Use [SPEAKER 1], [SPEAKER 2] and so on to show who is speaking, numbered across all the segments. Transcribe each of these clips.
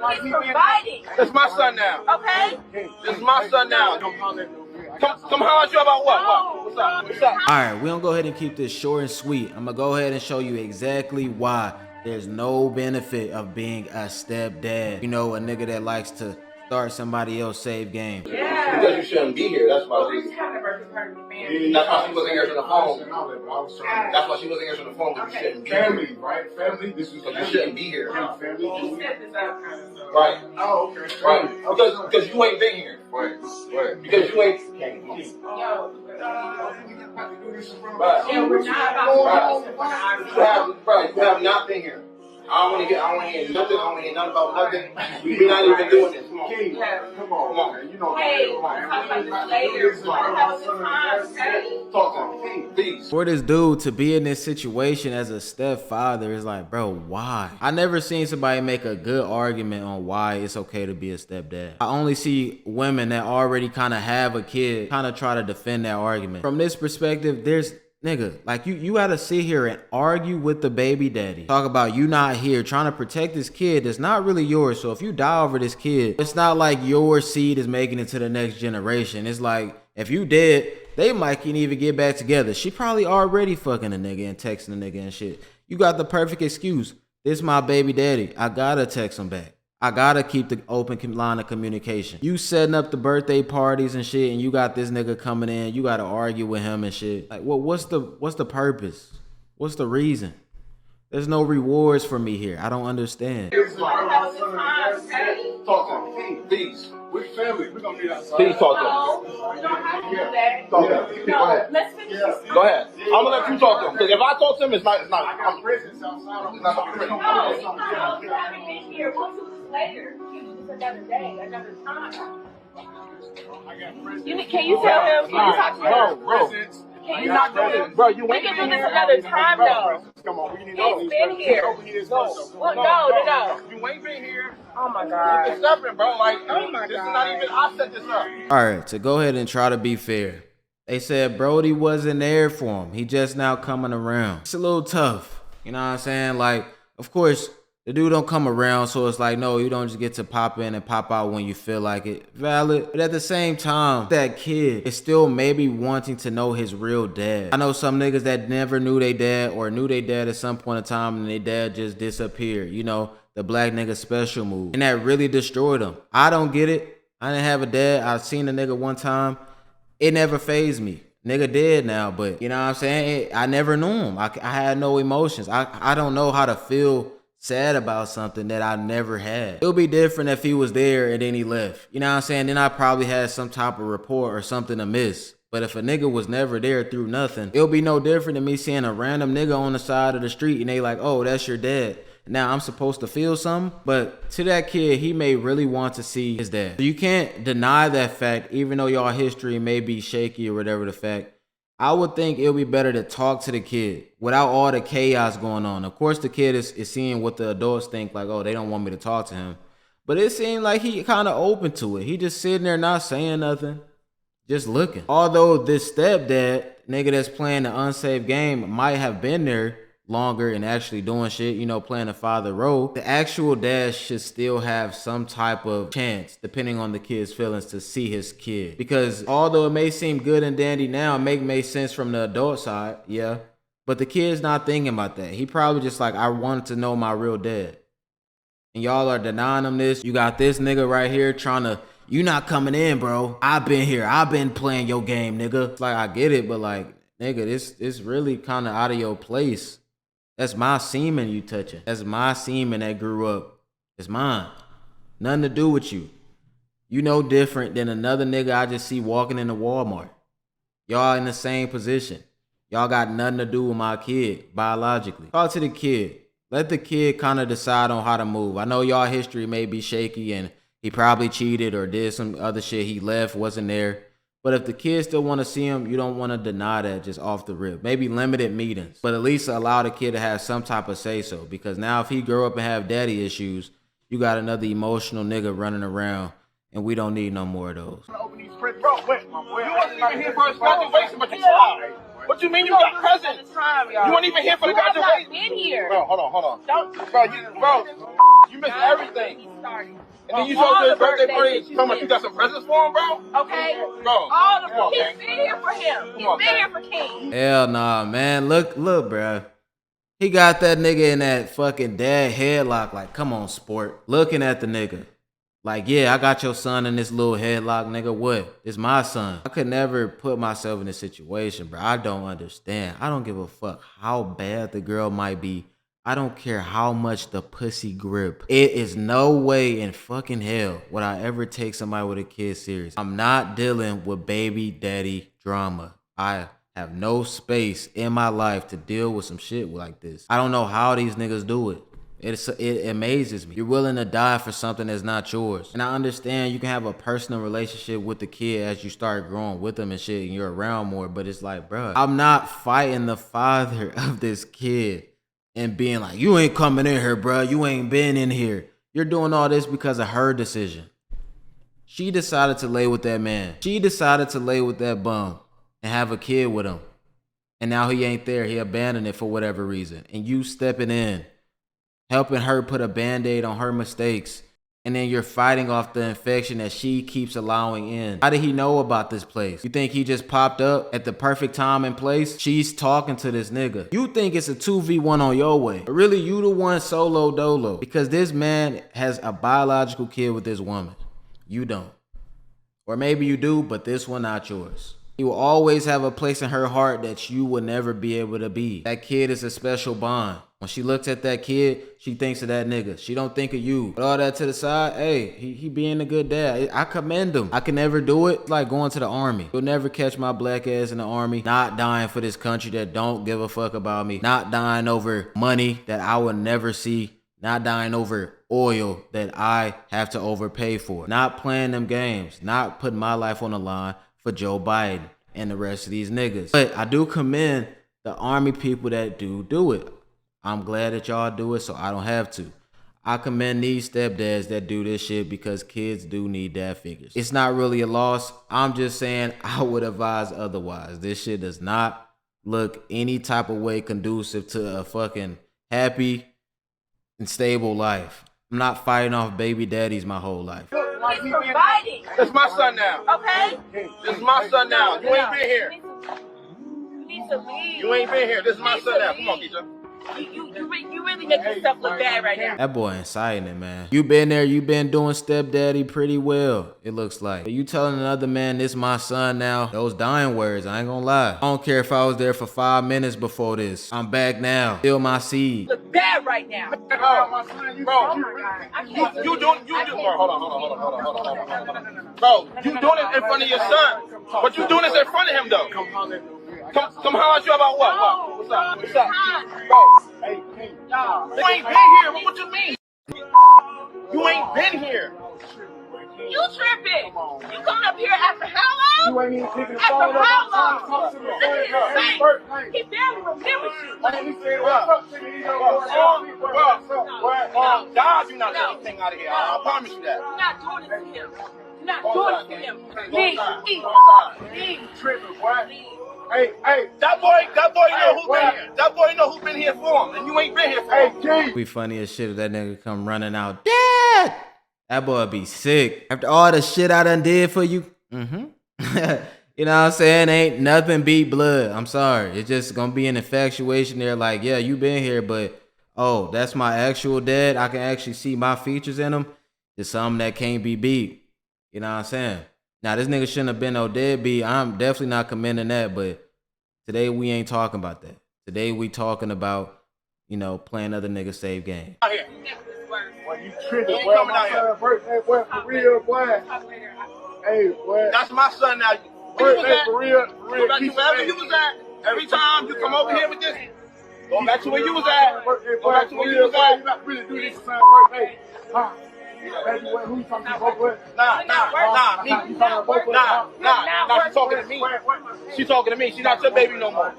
[SPEAKER 1] He's providing.
[SPEAKER 2] It's my son now.
[SPEAKER 1] Okay?
[SPEAKER 2] This is my son now. Come holler at you about what? What's up? What's up?
[SPEAKER 3] Alright, we're gonna go ahead and keep this short and sweet. I'm gonna go ahead and show you exactly why there's no benefit of being a stepdad. You know, a nigga that likes to start somebody else save game.
[SPEAKER 1] Yeah.
[SPEAKER 2] Because you shouldn't be here. That's why.
[SPEAKER 1] We're just having a birthday party with family.
[SPEAKER 2] That's why she wasn't answering the phone. That's why she wasn't answering the phone. Because you shouldn't be here.
[SPEAKER 4] Family, right? Family. This is
[SPEAKER 2] You shouldn't be here.
[SPEAKER 4] family.
[SPEAKER 1] He set this up kind of stuff.
[SPEAKER 2] Right.
[SPEAKER 4] Oh, okay.
[SPEAKER 2] Right. Because you ain't been here.
[SPEAKER 4] Right.
[SPEAKER 2] Because you ain't.
[SPEAKER 1] Yo,
[SPEAKER 2] Right.
[SPEAKER 1] yeah, we're not about to
[SPEAKER 2] You have not been here. I don't want to hear nothing. I don't want to hear nothing about nothing. We're not even doing this. Come on.
[SPEAKER 4] Come on, man. You know
[SPEAKER 1] hey, we'll talk about this later. We're gonna have a good time, okay?
[SPEAKER 2] Talk to me, please.
[SPEAKER 3] For this dude to be in this situation as a stepfather is like, bro, why? I never seen somebody make a good argument on why it's okay to be a stepdad. I only see women that already kind of have a kid kind of try to defend that argument. From this perspective, there's nigga, like you gotta sit here and argue with the baby daddy. Talk about you not here trying to protect this kid that's not really yours. So if you die over this kid, it's not like your seed is making it to the next generation. It's like if you dead, they might can't even get back together. She probably already fucking a nigga and texting a nigga and shit. You got the perfect excuse. This my baby daddy. I gotta text him back. I gotta keep the open line of communication. You setting up the birthday parties and shit, and you got this nigga coming in. You gotta argue with him and shit. Like, what's the purpose? What's the reason? There's no rewards for me here. I don't understand.
[SPEAKER 2] Talk to me, please.
[SPEAKER 4] We're family. We're gonna be outside.
[SPEAKER 2] Please talk to
[SPEAKER 1] No, you don't have to do that.
[SPEAKER 2] Talk to me. Go ahead.
[SPEAKER 1] Let's finish this.
[SPEAKER 2] Go ahead. I'm gonna let you talk to him. Because if I talk to him, it's not.
[SPEAKER 4] I got presents outside.
[SPEAKER 1] No, you haven't been here. We'll do this later. We can do this another day, another time.
[SPEAKER 4] I got presents.
[SPEAKER 1] Can you tell him? Can you talk to him?
[SPEAKER 2] Bro.
[SPEAKER 1] Can
[SPEAKER 2] You're not doing it. Bro, you
[SPEAKER 1] We
[SPEAKER 2] ain't
[SPEAKER 1] can do
[SPEAKER 2] been
[SPEAKER 1] this
[SPEAKER 2] here.
[SPEAKER 1] another time, though.
[SPEAKER 4] Come on, we need to
[SPEAKER 1] He's been here. What? No.
[SPEAKER 2] You ain't been here.
[SPEAKER 1] Oh my God.
[SPEAKER 2] It's nothing, bro. Like,
[SPEAKER 1] Oh my
[SPEAKER 2] this is
[SPEAKER 1] God.
[SPEAKER 2] not even. I set this up.
[SPEAKER 3] Alright, to go ahead and try to be fair. They said Brody wasn't there for him. He just now coming around. It's a little tough. You know what I'm saying? Like, of course, the dude don't come around, so it's like, no, you don't just get to pop in and pop out when you feel like it. Valid. But at the same time, that kid is still maybe wanting to know his real dad. I know some niggas that never knew they dad or knew they dad at some point in time and their dad just disappeared. You know, the black nigga special move. And that really destroyed them. I don't get it. I didn't have a dad. I seen a nigga one time. It never fazed me. Nigga dead now, but you know what I'm saying? I never knew him. I had no emotions. I don't know how to feel sad about something that I never had. It would be different if he was there and then he left. You know what I'm saying? Then I probably had some type of report or something amiss. But if a nigga was never there through nothing, it'll be no different than me seeing a random nigga on the side of the street and they like, oh, that's your dad. Now I'm supposed to feel something. But to that kid, he may really want to see his dad. So you can't deny that fact, even though y'all history may be shaky or whatever the fact. I would think it would be better to talk to the kid without all the chaos going on. Of course, the kid is seeing what the adults think, like, oh, they don't want me to talk to him. But it seemed like he kind of open to it. He just sitting there not saying nothing, just looking. Although this stepdad, nigga that's playing the unsafe game, might have been there longer and actually doing shit, you know, playing a father role, the actual dad should still have some type of chance, depending on the kid's feelings, to see his kid. Because although it may seem good and dandy now, it make sense from the adult side, yeah, but the kid's not thinking about that. He probably just like, I wanted to know my real dad. And y'all are denying him this. You got this nigga right here trying to, you not coming in, bro. I've been here. I've been playing your game, nigga. It's like, I get it, but like, nigga, this really kind of out of your place. That's my semen you touching. That's my semen that grew up. It's mine. Nothing to do with you. You no different than another nigga I just see walking into Walmart. Y'all in the same position. Y'all got nothing to do with my kid, biologically. Talk to the kid. Let the kid kind of decide on how to move. I know y'all history may be shaky and he probably cheated or did some other shit. He left, wasn't there. But if the kids still want to see him, you don't want to deny that just off the rip. Maybe limited meetings, but at least allow the kid to have some type of say-so. Because now if he grow up and have daddy issues, you got another emotional nigga running around, and we don't need no more of those.
[SPEAKER 2] Bro, wait. You wasn't even here for his graduation, but you tried. What you mean you got presents? You weren't even here for the graduation.
[SPEAKER 1] I've been here.
[SPEAKER 2] Bro, hold on.
[SPEAKER 1] Don't.
[SPEAKER 2] Bro, You missed everything.
[SPEAKER 1] He started.
[SPEAKER 2] And then you showed up to his birthday party. Tell me you got some presents for him, bro?
[SPEAKER 1] Okay?
[SPEAKER 2] Bro.
[SPEAKER 1] All of
[SPEAKER 2] Come on,
[SPEAKER 1] He's
[SPEAKER 2] gang.
[SPEAKER 1] been here for him. He's
[SPEAKER 2] on,
[SPEAKER 1] been
[SPEAKER 2] gang.
[SPEAKER 1] here for King.
[SPEAKER 3] Hell nah, man. Look, bruh. He got that nigga in that fucking dad headlock. Like, come on, sport. Looking at the nigga. Like, yeah, I got your son in this little headlock, nigga. What? It's my son. I could never put myself in this situation, bro. I don't understand. I don't give a fuck how bad the girl might be. I don't care how much the pussy grip. It is no way in fucking hell would I ever take somebody with a kid serious. I'm not dealing with baby daddy drama. I have no space in my life to deal with some shit like this. I don't know how these niggas do it. It amazes me. You're willing to die for something that's not yours. And I understand you can have a personal relationship with the kid as you start growing with them and shit and you're around more, but it's like, bruh, I'm not fighting the father of this kid and being like, you ain't coming in here, bruh. You ain't been in here. You're doing all this because of her decision. She decided to lay with that man. She decided to lay with that bum and have a kid with him. And now he ain't there. He abandoned it for whatever reason. And you stepping in, helping her put a band-aid on her mistakes, and then you're fighting off the infection that she keeps allowing in. How did he know about this place? You think he just popped up at the perfect time and place? She's talking to this nigga. You think it's a 2v1 on your way, but really you the one solo dolo, because this man has a biological kid with this woman. You don't. Or maybe you do, but this one not yours. He will always have a place in her heart that you will never be able to be. That kid is a special bond. When she looks at that kid, she thinks of that nigga. She don't think of you. But all that to the side, hey, he being a good dad. I commend him. I can never do it. It's like going to the army. You'll never catch my black ass in the army. Not dying for this country that don't give a fuck about me. Not dying over money that I will never see. Not dying over oil that I have to overpay for. Not playing them games. Not putting my life on the line for Joe Biden and the rest of these niggas. But I do commend the army people that do it. I'm glad that y'all do it so I don't have to. I commend these stepdads that do this shit because kids do need dad figures. It's not really a loss. I'm just saying I would advise otherwise. This shit does not look any type of way conducive to a fucking happy and stable life. I'm not fighting off baby daddies my whole life.
[SPEAKER 1] He's providing.
[SPEAKER 2] It's my son now.
[SPEAKER 1] Okay?
[SPEAKER 2] This is my son now. You ain't been here.
[SPEAKER 1] You need to leave.
[SPEAKER 2] You ain't been here. This is my son now. Come on, Keisha.
[SPEAKER 1] You really make yourself look bad right now.
[SPEAKER 3] That boy inciting it, man. You been there, you been doing stepdaddy pretty well, it looks like. But you telling another man this my son now, those dying words, I ain't gonna lie. I don't care if I was there for 5 minutes before this. I'm back now. Still my seed.
[SPEAKER 1] Look bad right now.
[SPEAKER 2] Bro, you doing, bro, hold on. Bro, you doing it in front of your son. But you doing this in front of him, though. Come holler at you about what? What's up? Bro, hey, you ain't been here. What you mean? You ain't been here.
[SPEAKER 1] You tripping. You coming up here after how long?
[SPEAKER 4] You ain't even picking the
[SPEAKER 1] After
[SPEAKER 4] phone up.
[SPEAKER 1] how long?
[SPEAKER 4] Talk to me.
[SPEAKER 1] This is insane. He barely remembers you.
[SPEAKER 4] And he said, what's up to me? He don't know
[SPEAKER 2] God, you not getting anything out of here. I promise you that.
[SPEAKER 1] You're not doing this to him. You're not doing this to him. Leave. Leave.
[SPEAKER 4] tripping, boy. Hey,
[SPEAKER 2] That boy know who been here. That boy know who been here for him, and you ain't been here for him.
[SPEAKER 4] hey, G.
[SPEAKER 3] Be funny as shit if that nigga come running out. Dad! That boy be sick. After all the shit I done did for you. You know what I'm saying? Ain't nothing beat blood. I'm sorry. It's just gonna be an infatuation there. Like, yeah, you been here, but oh, that's my actual dad. I can actually see my features in him. It's something that can't be beat. You know what I'm saying? Now, this nigga shouldn't have been no deadbeat. I'm definitely not commending that, but today we ain't talking about that. Today we talking about, you know, playing other niggas save game.
[SPEAKER 2] Out here.
[SPEAKER 4] Boy, you tripping, boy. My son's birthday, boy, for real, boy. Hey, boy.
[SPEAKER 2] That's my son now. Where you was
[SPEAKER 4] Birthday
[SPEAKER 2] at?
[SPEAKER 4] for real,
[SPEAKER 2] Go back to wherever you was at. Every time you come over here with this, go back to where you was at. Go back to where you was at.
[SPEAKER 4] You not really do this for son's birthday. Huh? Baby, who you talking about, boy?
[SPEAKER 2] Nah, me.
[SPEAKER 4] You talking about both of them?
[SPEAKER 2] Nah, she talking to me. She talking to me. She not your baby no more.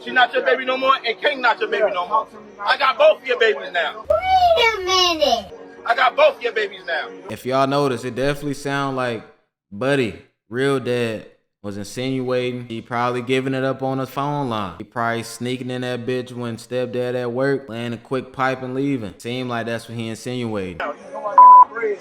[SPEAKER 2] She not your baby no more, and King not your baby no more. I got both of your babies now.
[SPEAKER 5] Wait a minute.
[SPEAKER 2] I got both of your babies now.
[SPEAKER 3] If y'all notice, it definitely sound like Buddy, real dad, was insinuating. He probably giving it up on the phone line. He probably sneaking in that bitch when stepdad at work, laying a quick pipe and leaving. Seemed like that's what he insinuated.
[SPEAKER 4] You know I got the bread,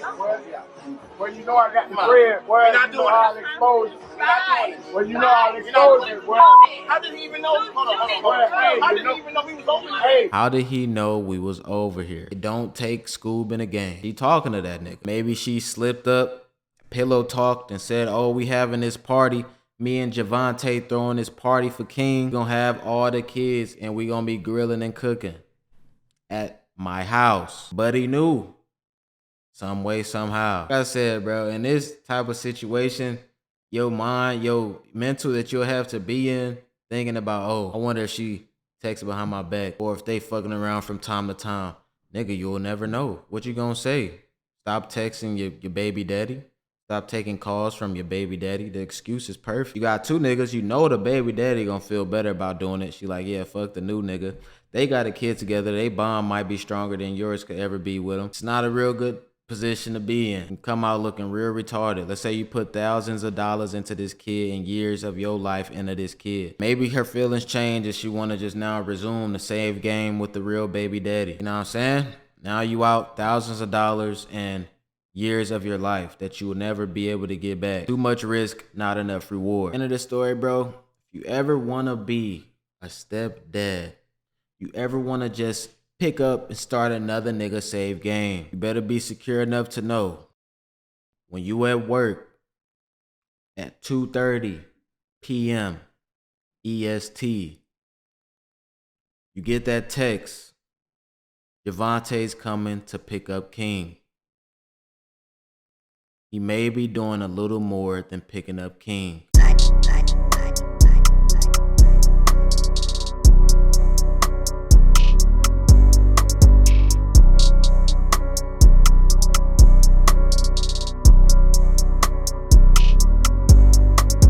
[SPEAKER 4] well, you know I got the bread, well,
[SPEAKER 2] not
[SPEAKER 4] you know
[SPEAKER 2] doing
[SPEAKER 4] I'll
[SPEAKER 2] it.
[SPEAKER 4] expose it.
[SPEAKER 2] We're not doing it.
[SPEAKER 4] Well, you know I'll expose it, well.
[SPEAKER 2] How did he even know? Hold on. How did he even know we was over here?
[SPEAKER 4] Hey.
[SPEAKER 3] How did he know we was over here? It don't take Scoob in a game. He talking to that nigga. Maybe she slipped up, pillow talked, and said, oh, we having this party. Me and Javante throwing this party for King. Gonna have all the kids and we gonna be grilling and cooking at my house. But he knew. Some way, somehow. Like I said, bro, in this type of situation, your mind, your mental that you'll have to be in, thinking about, oh, I wonder if she texts behind my back or if they fucking around from time to time. Nigga, you'll never know. What you gonna say? Stop texting your baby daddy? Stop taking calls from your baby daddy? The excuse is perfect. You got two niggas, you know the baby daddy gonna feel better about doing it. She like, yeah, fuck the new nigga. They got a kid together. They bond might be stronger than yours could ever be with them. It's not a real good position to be in. You come out looking real retarded. Let's say you put thousands of dollars into this kid and years of your life into this kid. Maybe her feelings change and she want to just now resume the save game with the real baby daddy. You know what I'm saying? Now you out thousands of dollars and years of your life that you will never be able to get back. Too much risk, not enough reward. End of the story, bro. If you ever want to be a stepdad, you ever want to just pick up and start another nigga save game, you better be secure enough to know when you at work at 2:30 p.m. EST, you get that text, Javante's coming to pick up King. He may be doing a little more than picking up King.